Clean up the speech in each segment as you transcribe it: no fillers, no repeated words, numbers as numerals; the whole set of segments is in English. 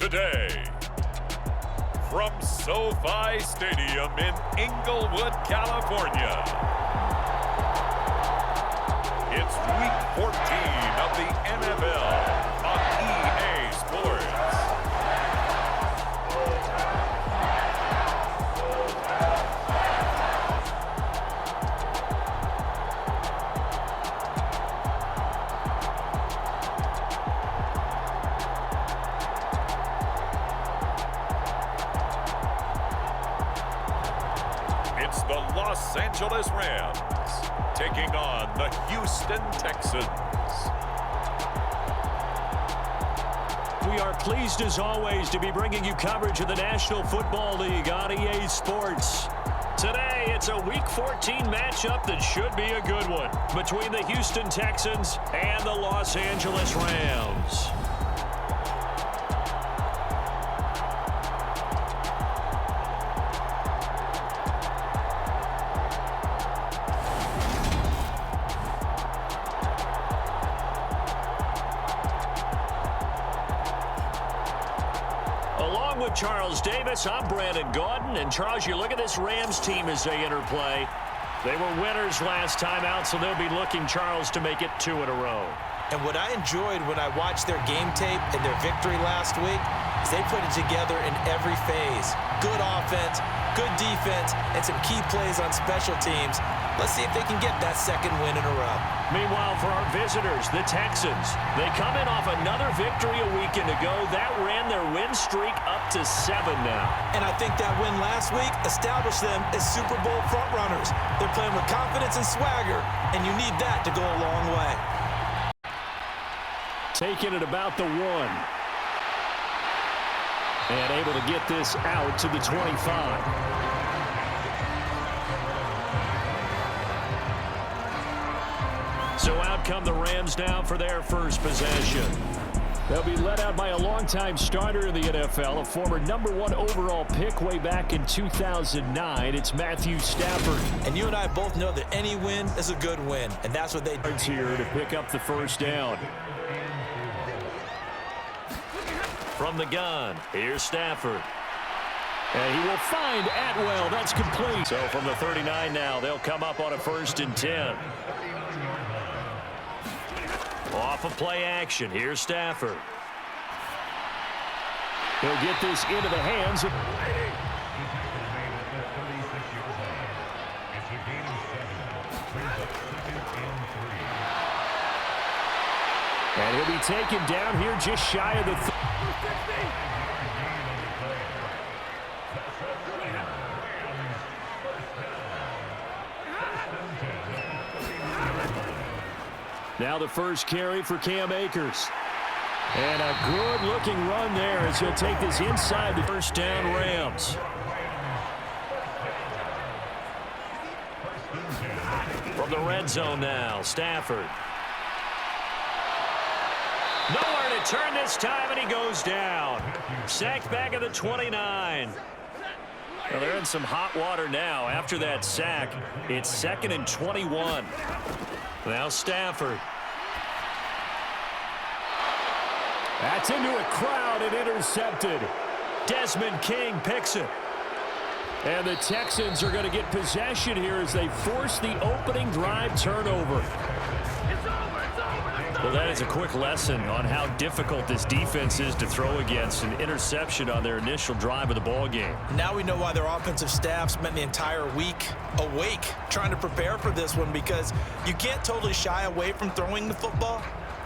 today, from SoFi Stadium in Inglewood, California, it's Week 14 of the NFL on EA Sports. It's the Los Angeles Rams taking on the Houston Texans. We are pleased as always to be bringing you coverage of the National Football League on EA Sports. Today, it's a Week 14 matchup that should be a good one between the Houston Texans and the Los Angeles Rams. Along with Charles Davis, I'm Brandon Gaudin. And Charles, you look at this Rams team as they interplay. They were winners last time out, so they'll be looking, Charles, to make it 2 in a row. And what I enjoyed when I watched their game tape and their victory last week is they put it together in every phase. Good offense, good defense, and some key plays on special teams. Let's see if they can get that second win in a row. Meanwhile, for our visitors, the Texans, they come in off another victory a weekend ago. That ran their win streak up to 7 now. And I think that win last week established them as Super Bowl frontrunners. They're playing with confidence and swagger, and you need that to go a long way. Taking it about the 1. And able to get this out to the 25. So out come the Rams now for their first possession. They'll be led out by a longtime starter in the NFL, a former #1 overall pick way back in 2009. It's Matthew Stafford. And you and I both know that any win is a good win, and that's what they do here to pick up the first down. From the gun, here's Stafford. And he will find Atwell. That's complete. So from the 39 now, they'll come up on a 1st and 10. Off of play action, here's Stafford. He'll get this into the hands of... And he'll be taken down here just shy of the... Now the first carry for Cam Akers. And a good-looking run there as he'll take this inside the first down Rams. From the red zone now, Stafford. Nowhere to turn this time, and he goes down. Sacked back at the 29. Well, they're in some hot water now. After that sack, it's 2nd and 21. Now Stafford. That's into a crowd and intercepted. Desmond King picks it. And the Texans are going to get possession here as they force the opening drive turnover. Well, that is a quick lesson on how difficult this defense is to throw against. An interception on their initial drive of the ball game. Now we know why their offensive staff spent the entire week awake trying to prepare for this one, because you can't totally shy away from throwing the football.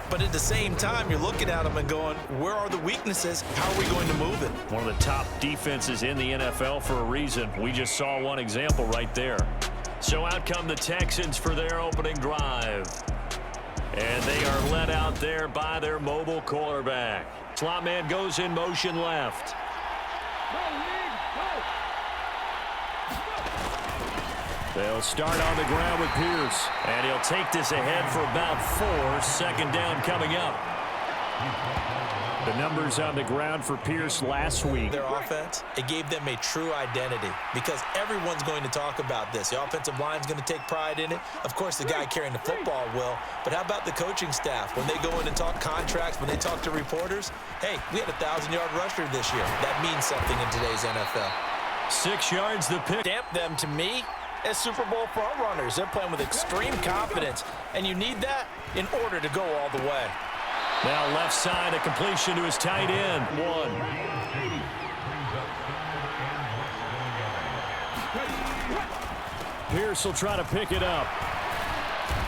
But at the same time, you're looking at them and going, where are the weaknesses? How are we going to move it? One of the top defenses in the NFL for a reason. We just saw one example right there. So out come the Texans for their opening drive. And they are led out there by their mobile quarterback. Slot man goes in motion left. They'll start on the ground with Pierce. And he'll take this ahead for about 4. 2nd down coming up. The numbers on the ground for Pierce last week. Their offense, it gave them a true identity because everyone's going to talk about this. The offensive line's going to take pride in it. Of course, the guy carrying the football will. But how about the coaching staff? When they go in and talk contracts, when they talk to reporters, hey, we had a 1,000-yard rusher this year. That means something in today's NFL. 6 yards the pick. Stamp them to me as Super Bowl front runners. They're playing with extreme confidence, and you need that in order to go all the way. Now left side, a completion to his tight end. 1. Pierce will try to pick it up.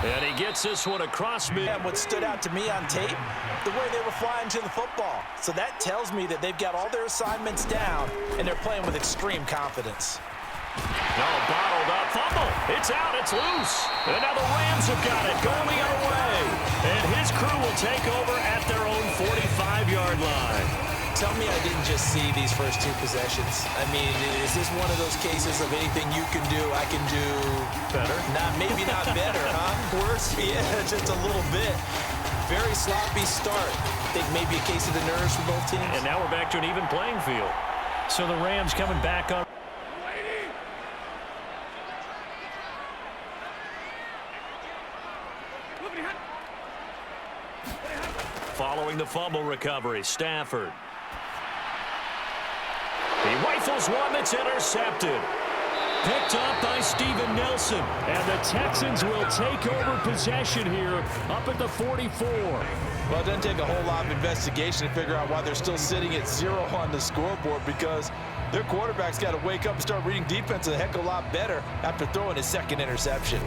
And he gets this one across mid. And what stood out to me on tape, the way they were flying to the football. So that tells me that they've got all their assignments down, and they're playing with extreme confidence. No, bottled up. Fumble. It's out. It's loose. And now the Rams have got it. Going the other way. And his crew will take over at their own 45-yard line. Tell me I didn't just see these first 2 possessions. I mean, is this one of those cases of anything you can do, I can do better? Maybe not better, huh? Worse? Yeah, just a little bit. Very sloppy start. Think maybe a case of the nerves for both teams. And now we're back to an even playing field. So the Rams coming back on. Following the fumble recovery, Stafford. He rifles one that's intercepted. Picked up by Steven Nelson. And the Texans will take over possession here up at the 44. Well, it doesn't take a whole lot of investigation to figure out why they're still sitting at 0 on the scoreboard, because their quarterback's got to wake up and start reading defense a heck of a lot better after throwing his 2nd interception.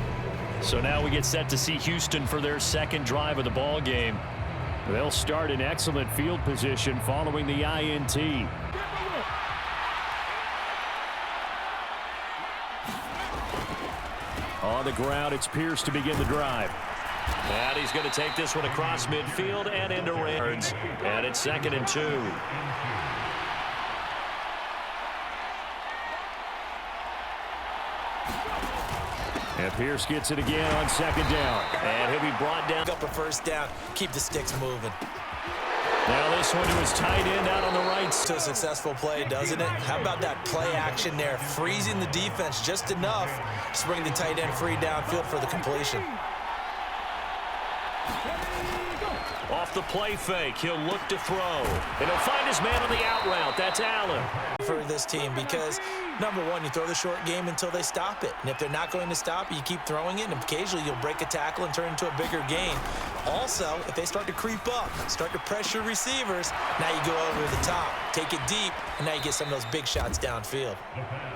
So now we get set to see Houston for their 2nd drive of the ball game. They'll start in excellent field position following the INT. On the ground, it's Pierce to begin the drive. And he's going to take this one across midfield and into range. And it's 2nd and 2. And Pierce gets it again on 2nd down. And he'll be brought down. Up a first down. Keep the sticks moving. Now this one to his tight end out on the right. To a successful play, doesn't it? How about that play action there? Freezing the defense just enough to bring the tight end free downfield for the completion. Off the play fake, he'll look to throw. And he'll find his man on the out route. That's Allen. For this team, because number one, you throw the short game until they stop it. And if they're not going to stop it, you keep throwing it, and occasionally you'll break a tackle and turn into a bigger gain. Also, if they start to creep up, start to pressure receivers, now you go over the top, take it deep, and now you get some of those big shots downfield.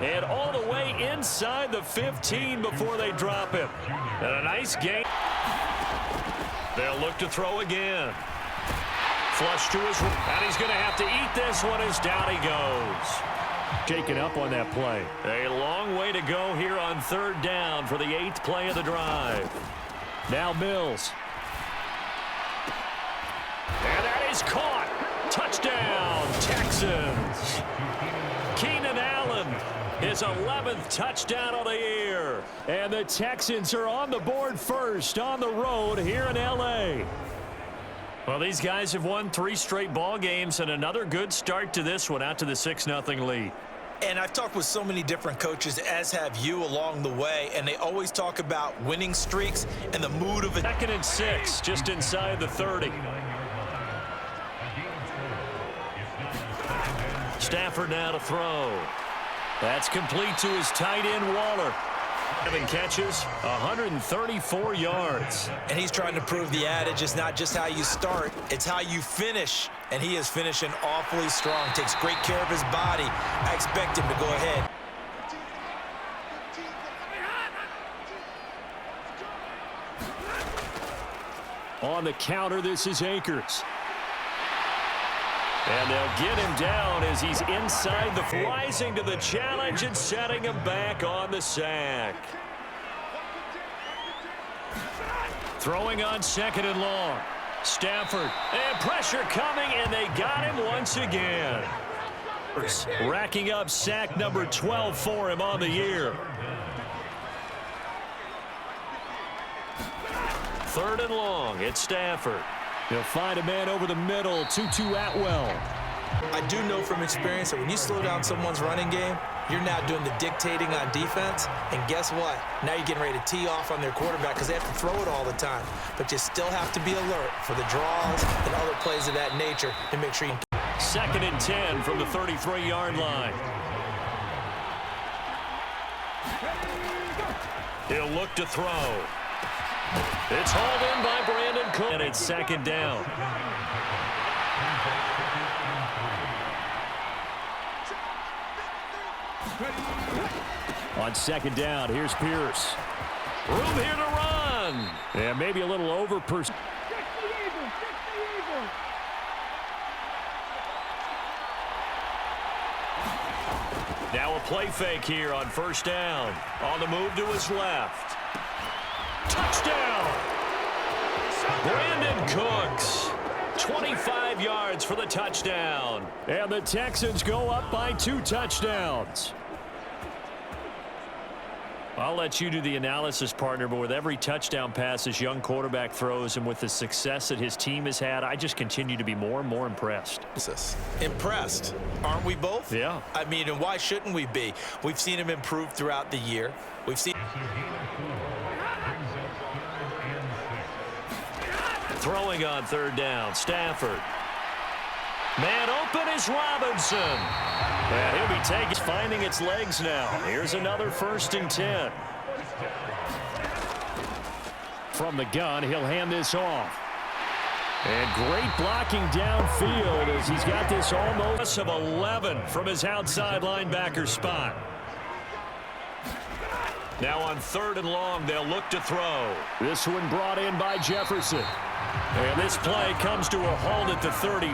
And all the way inside the 15 before they drop him. And a nice gain. They'll look to throw again. Flush to his right, and he's going to have to eat this one as down he goes. Shaken up on that play. A long way to go here on 3rd down for the 8th play of the drive. Now Mills. And that is caught. Touchdown, Texans. Keenan Allen, his 11th touchdown of the year. And the Texans are on the board first on the road here in L.A. Well, these guys have won 3 straight ball games and another good start to this one out to the 6-0 lead. And I've talked with so many different coaches, as have you, along the way, and they always talk about winning streaks and the mood of it. 2nd and 6, just inside the 30. Stafford now to throw. That's complete to his tight end, Waller. 7 catches, 134 yards. And he's trying to prove the adage is not just how you start, it's how you finish. And he is finishing awfully strong, takes great care of his body. I expect him to go ahead. On the counter, this is Akers. And they'll get him down as he's inside the rising to the challenge and setting him back on the sack. Throwing on 2nd and long. Stafford, and pressure coming, and they got him once again. Racking up sack number 12 for him on the year. 3rd and long, it's Stafford. He'll find a man over the middle. 2-2 Atwell. I do know from experience that when you slow down someone's running game, you're now doing the dictating on defense. And guess what? Now you're getting ready to tee off on their quarterback because they have to throw it all the time. But you still have to be alert for the draws and other plays of that nature to make sure you... 2nd and 10 from the 33-yard line. He'll look to throw. It's hauled in by Brandon Cook. And it's 2nd down. On 2nd down, here's Pierce. Room here to run. Yeah, maybe a little over. Now a play fake here on 1st down. On the move to his left. Touchdown! Brandon Cooks. 25 yards for the touchdown. And the Texans go up by 2 touchdowns. I'll let you do the analysis, partner, but with every touchdown pass this young quarterback throws and with the success that his team has had, I just continue to be more and more impressed. Impressed, aren't we both? Yeah. I mean, and why shouldn't we be? We've seen him improve throughout the year. We've seen... Throwing on 3rd down, Stafford. Man open is Robinson. And he'll be taking, finding its legs now. Here's another 1st and 10. From the gun, he'll hand this off. And great blocking downfield as he's got this almost of 11 from his outside linebacker spot. Now on 3rd and long, they'll look to throw. This one brought in by Jefferson. And this play comes to a halt at the 30.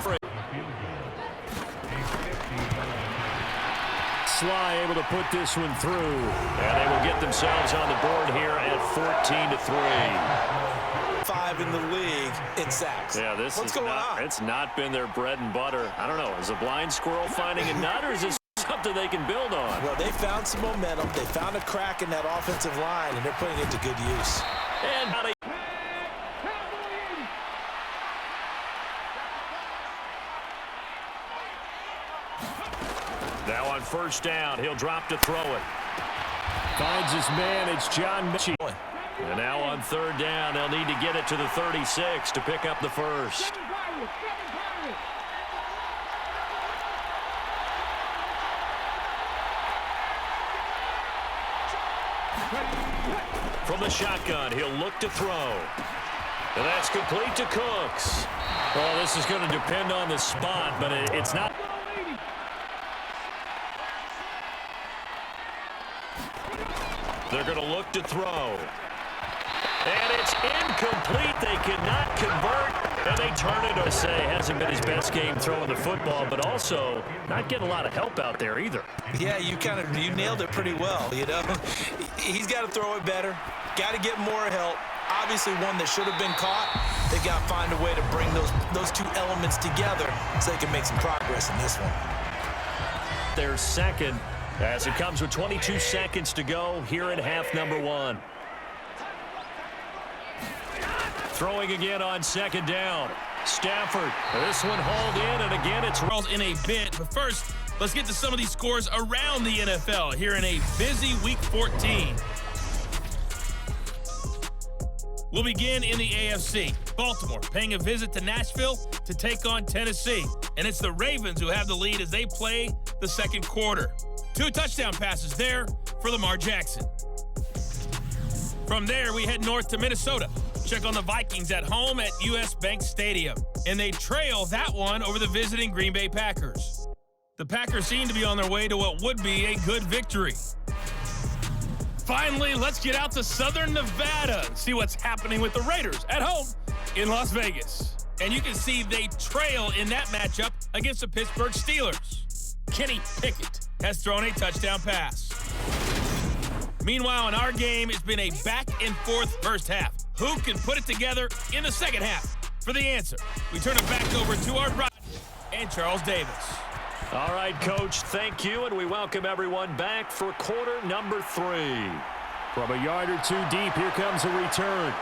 Sly able to put this one through. And they will get themselves on the board here at 14-3. 5 in the league in sacks. Yeah, What's going on? It's not been their bread and butter. I don't know. Is a blind squirrel finding a nut, or is this something they can build on? Well, they found some momentum. They found a crack in that offensive line, and they're putting it to good use. And now on 1st down, he'll drop to throw it. Finds his man, it's John Mitchell. And now on 3rd down, they'll need to get it to the 36 to pick up the 1st. From the shotgun, he'll look to throw. And that's complete to Cooks. Well, this is going to depend on the spot, but it's not. They're going to look to throw. And it's incomplete. They cannot convert, and they turn it to say hasn't been his best game throwing the football, but also not getting a lot of help out there either. Yeah, you nailed it pretty well, you know. He's got to throw it better. Got to get more help. Obviously one that should have been caught. They got to find a way to bring those 2 elements together so they can make some progress in this one. Their 2nd as it comes with 22 seconds to go here in half number 1. Throwing again on 2nd down. Stafford. This one hauled in, and again it's in a bit. But first, let's get to some of these scores around the NFL here in a busy Week 14. We'll begin in the AFC. Baltimore paying a visit to Nashville to take on Tennessee. And it's the Ravens who have the lead as they play the 2nd quarter. 2 touchdown passes there for Lamar Jackson. From there, we head north to Minnesota. Check on the Vikings at home at US Bank Stadium. And they trail that one over the visiting Green Bay Packers. The Packers seem to be on their way to what would be a good victory. Finally, let's get out to Southern Nevada and see what's happening with the Raiders at home in Las Vegas. And you can see they trail in that matchup against the Pittsburgh Steelers. Kenny Pickett has thrown a touchdown pass. Meanwhile, in our game, it's been a back-and-forth first half. Who can put it together in the second half? For the answer, we turn it back over to our brother and Charles Davis. All right, Coach, thank you, and we welcome everyone back for quarter number 3. From a yard or 2 deep, here comes a return.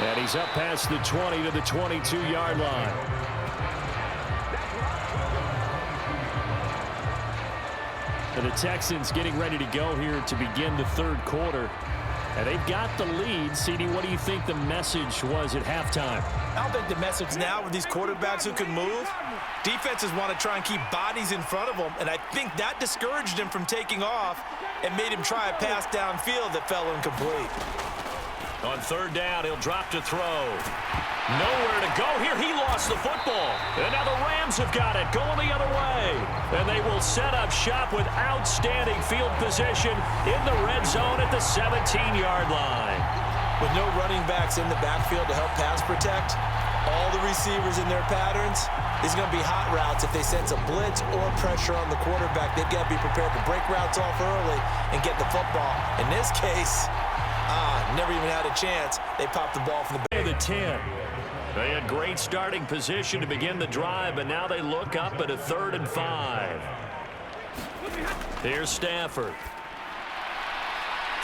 And he's up past the 20 to the 22-yard line. And the Texans getting ready to go here to begin the third quarter. And they've got the lead. CD, what do you think the message was at halftime? I don't think the message now with these quarterbacks who can move, defenses want to try and keep bodies in front of them, and I think that discouraged him from taking off and made him try a pass downfield that fell incomplete. On third down, he'll drop to throw. Nowhere to go here. He lost the football. And now the Rams have got it, going the other way. And they will set up shop with outstanding field position in the red zone at the 17-yard line. With no running backs in the backfield to help pass protect, all the receivers in their patterns, these are going to be hot routes. If they sense a blitz or pressure on the quarterback, they've got to be prepared to break routes off early and get the football. In this case, never even had a chance. They popped the ball from the 10. They had great starting position to begin the drive, but now they look up at a 3rd and 5. Here's Stafford.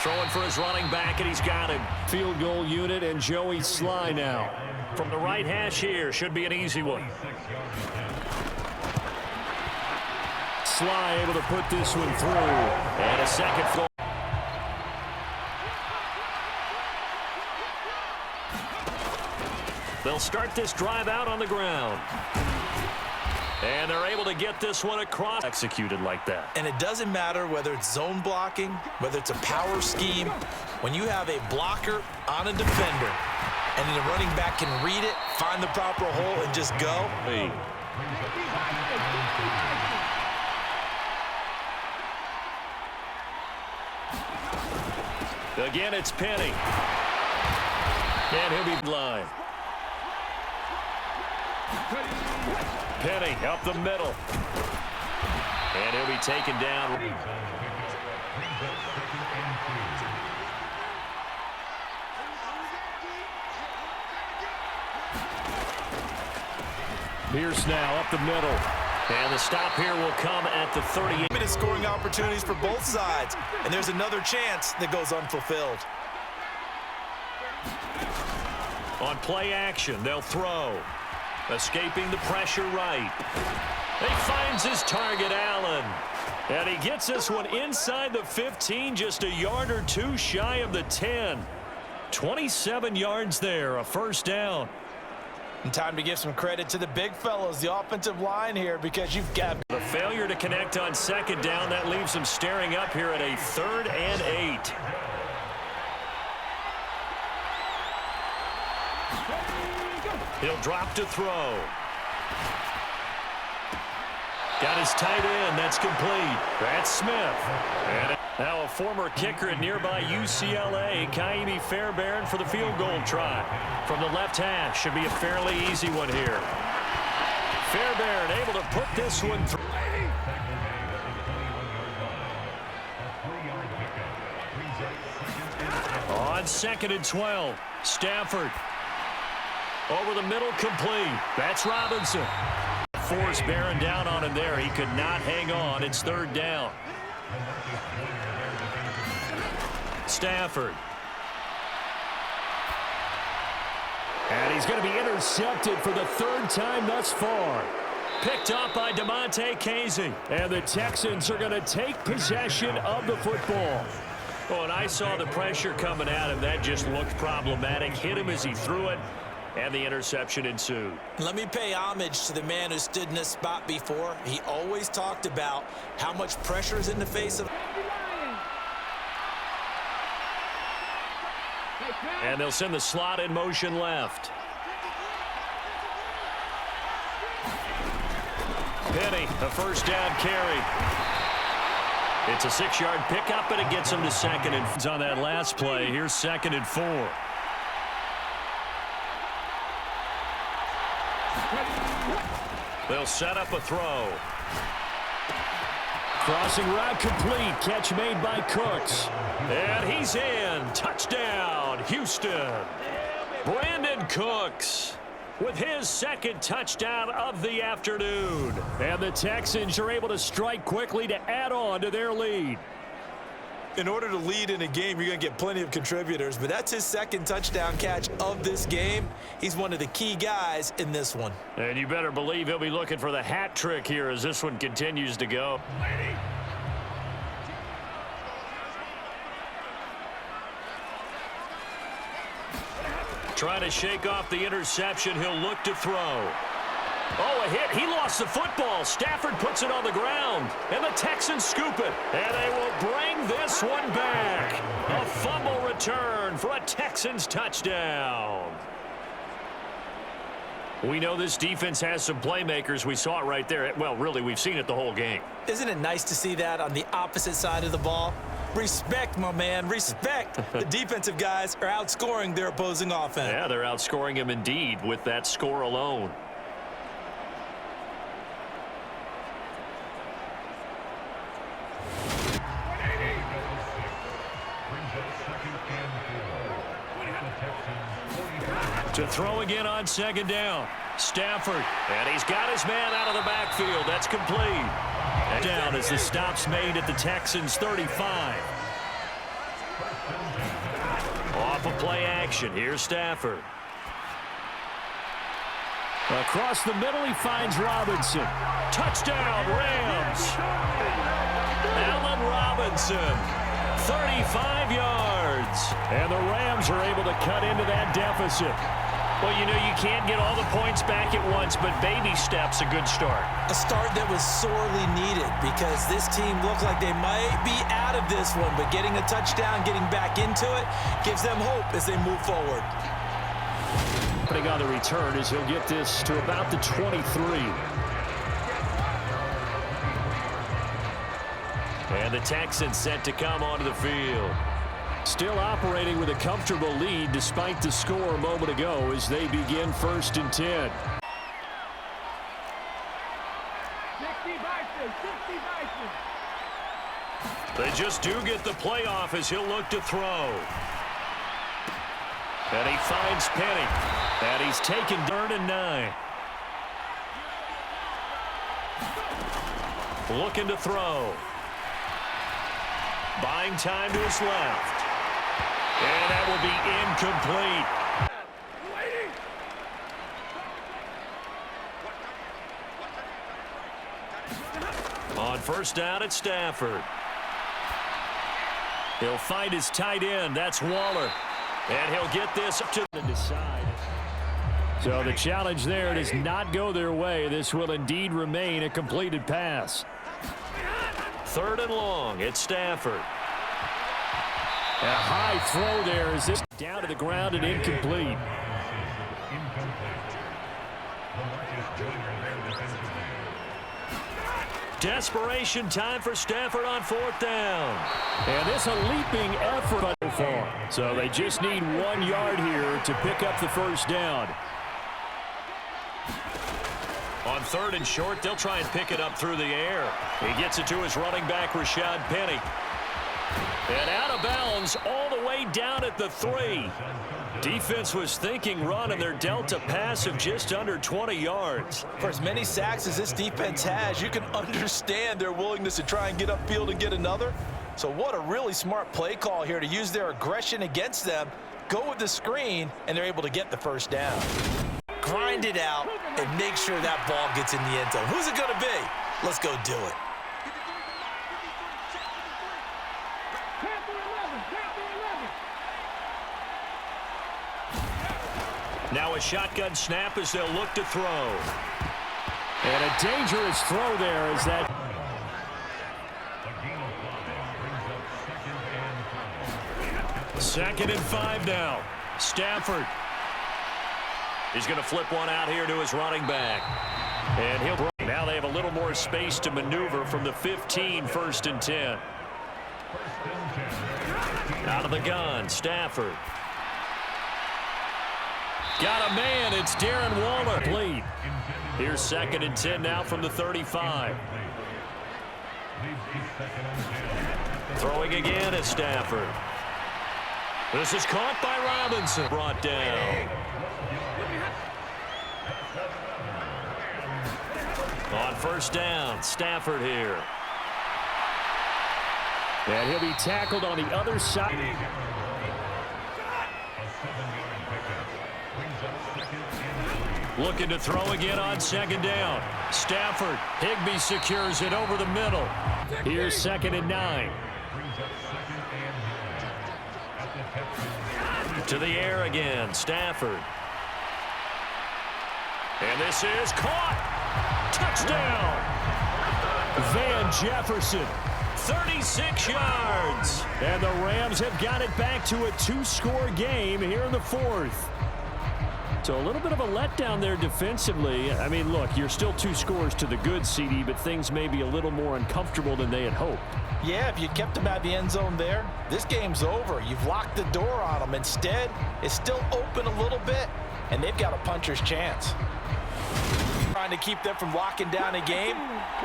Throwing for his running back, and he's got him. Field goal unit and Joey Sly now. From the right hash here, should be an easy one. Sly able to put this one through. And a second goal. They'll start this drive out on the ground. And they're able to get this one across. Executed like that. And it doesn't matter whether it's zone blocking, whether it's a power scheme. When you have a blocker on a defender, and the running back can read it, find the proper hole, and just go. Again, it's Penny. And he'll be line. Penny up the middle. And he'll be taken down. Pierce now up the middle. And the stop here will come at the 38. Minute scoring opportunities for both sides. And there's another chance that goes unfulfilled. On play action, they'll throw. Escaping the pressure right. He finds his target, Allen. And he gets this one inside the 15, just a yard or two shy of the 10. 27 yards there, a first down. And time to give some credit to the big fellows, the offensive line here, because you've got the failure to connect on second down. That leaves them staring up here at a 3rd and 8. He'll drop to throw. Got his tight end. That's complete. That's Smith. And now a former kicker at nearby UCLA, Kaimi Fairbairn, for the field goal try. From the left hash. Should be a fairly easy one here. Fairbairn able to put this one through. On 2nd and 12. Stafford. Over the middle, complete. That's Robinson. Force bearing down on him there. He could not hang on. It's 3rd down. Stafford. And he's going to be intercepted for the 3rd time thus far. Picked up by DeMonte Casey. And the Texans are going to take possession of the football. Oh, and I saw the pressure coming at him. That just looked problematic. Hit him as he threw it. And the interception ensued. Let me pay homage to the man who stood in this spot before. He always talked about how much pressure is in the face of. And they'll send the slot in motion left. Penny, a first down carry. It's a 6-yard pickup, and it gets him to 2nd and on that last play. Here's 2nd and 4. They'll set up a throw. Crossing route complete. Catch made by Cooks. And he's in. Touchdown, Houston. Brandon Cooks with his 2nd touchdown of the afternoon. And the Texans are able to strike quickly to add on to their lead. In order to lead in a game, you're going to get plenty of contributors, but that's his second touchdown catch of this game. He's one of the key guys in this one. And you better believe he'll be looking for the hat trick here as this one continues to go. Trying to shake off the interception. He'll look to throw. Oh, a hit. He lost the football. Stafford puts it on the ground. And the Texans scoop it. And they will bring this one back. A fumble return for a Texans touchdown. We know this defense has some playmakers. We saw it right there. Well, really, we've seen it the whole game. Isn't it nice to see that on the opposite side of the ball? Respect, my man, respect. The defensive guys are outscoring their opposing offense. Yeah, they're outscoring him indeed with that score alone. To throw again on second down. Stafford, and he's got his man out of the backfield. That's complete. And down as the stop's made at the Texans' 35. Off of play action. Here's Stafford. Across the middle, he finds Robinson. Touchdown, Rams. Allen Robinson, 35 yards. And the Rams are able to cut into that deficit. Well, you know, you can't get all the points back at once, but baby steps, a good start. A start that was sorely needed because this team looked like they might be out of this one, but getting a touchdown, getting back into it, gives them hope as they move forward. Putting on the return as he'll get this to about the 23. And the Texans set to come onto the field. Still operating with a comfortable lead despite the score a moment ago as they begin 1st and 10. They just do get the playoff as he'll look to throw. And he finds Penny. And he's taken 3rd and 9. Looking to throw. Buying time to his left. And that will be incomplete. On 1st down, it's Stafford. He'll find his tight end. That's Waller. And he'll get this up to the side. So the challenge there does not go their way. This will indeed remain a completed pass. 3rd and long. It's Stafford. A high throw there as this down to the ground and incomplete. Desperation time for Stafford on 4th down. And this a leaping effort so far. So they just need 1 yard here to pick up the 1st down. On 3rd and short, they'll try and pick it up through the air. He gets it to his running back, Rashad Penny. And out of bounds all the way down at the 3. Defense was thinking run, and they're dealt a pass of just under 20 yards. For as many sacks as this defense has, you can understand their willingness to try and get upfield and get another. So what a really smart play call here to use their aggression against them, go with the screen, and they're able to get the 1st down. Grind it out and make sure that ball gets in the end zone. Who's it going to be? Let's go do it. Now a shotgun snap as they'll look to throw. And a dangerous throw there as that. 2nd and 5 now. Stafford. He's going to flip one out here to his running back. And he'll. Now they have a little more space to maneuver from the 15, 1st and 10. Out of the gun, Stafford. Got a man. It's Darren Waller. Lead. Here's 2nd and 10 now from the 35. Throwing again is Stafford. This is caught by Robinson. Brought down. On 1st down, Stafford here. And he'll be tackled on the other side. Looking to throw again on second down. Stafford. Higbee secures it over the middle. Here's 2nd and 9. To the air again. Stafford. And this is caught. Touchdown. Van Jefferson. 36 yards. And the Rams have got it back to a 2-score game here in the 4th. So a little bit of a letdown there defensively. I mean, look, you're still 2 scores to the good, CD, but things may be a little more uncomfortable than they had hoped. Yeah, if you kept them out of the end zone there, this game's over. You've locked the door on them. Instead, it's still open a little bit, and they've got a puncher's chance. Trying to keep them from locking down a game.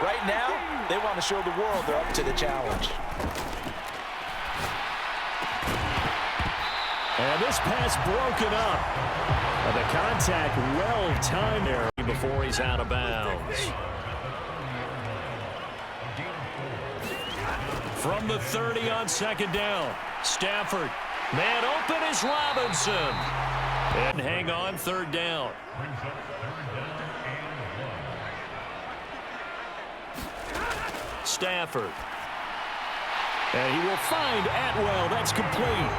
Right now, they want to show the world they're up to the challenge. And this pass broken up. The contact well-timed there before he's out of bounds. From the 30 on 2nd down. Stafford. Man open is Robinson. And hang on, 3rd down. Stafford. And he will find Atwell. That's complete.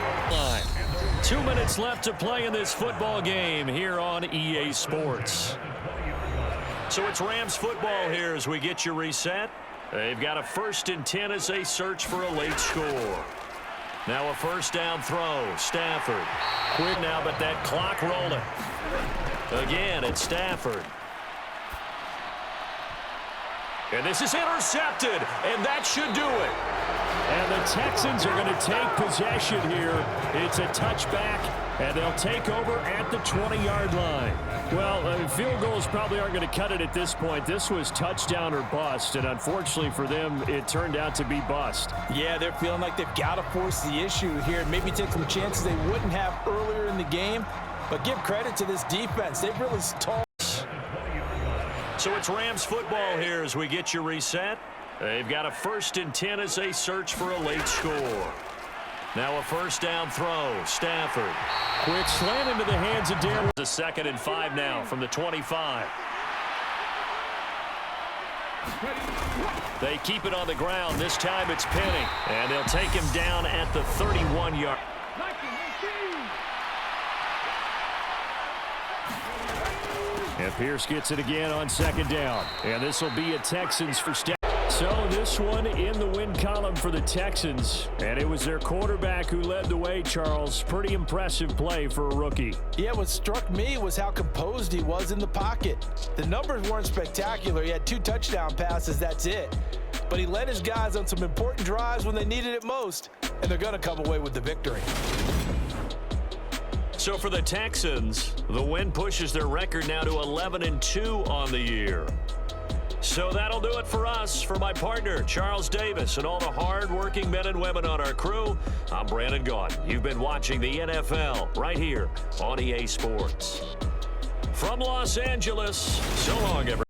2 minutes left to play in this football game here on EA Sports. So it's Rams football here as we get you reset. They've got a 1st and 10 as they search for a late score. Now a 1st down throw. Stafford. Quick now, but that clock rolling. Again, it's Stafford. And this is intercepted, and that should do it. And the Texans are going to take possession here. It's a touchback, and they'll take over at the 20-yard line. Well, field goals probably aren't going to cut it at this point. This was touchdown or bust, and unfortunately for them, it turned out to be bust. Yeah, they're feeling like they've got to force the issue here. Maybe take some chances they wouldn't have earlier in the game. But give credit to this defense. They've really stalled. So it's Rams football here as we get you reset. They've got a 1st and 10 as they search for a late score. Now a 1st down throw. Stafford. Quick slant into the hands of Darren. It's a 2nd and 5 now from the 25. They keep it on the ground. This time it's Penny. And they'll take him down at the 31-yard. And Pierce gets it again on 2nd down. And this will be a Texans for Stafford. So this one in the win column for the Texans. And it was their quarterback who led the way, Charles. Pretty impressive play for a rookie. Yeah, what struck me was how composed he was in the pocket. The numbers weren't spectacular. He had 2 touchdown passes, that's it. But he led his guys on some important drives when they needed it most. And they're going to come away with the victory. So for the Texans, the win pushes their record now to 11-2 on the year. So that'll do it for us. For my partner, Charles Davis, and all the hard-working men and women on our crew, I'm Brandon Gaudin. You've been watching the NFL right here on EA Sports. From Los Angeles, so long, everyone.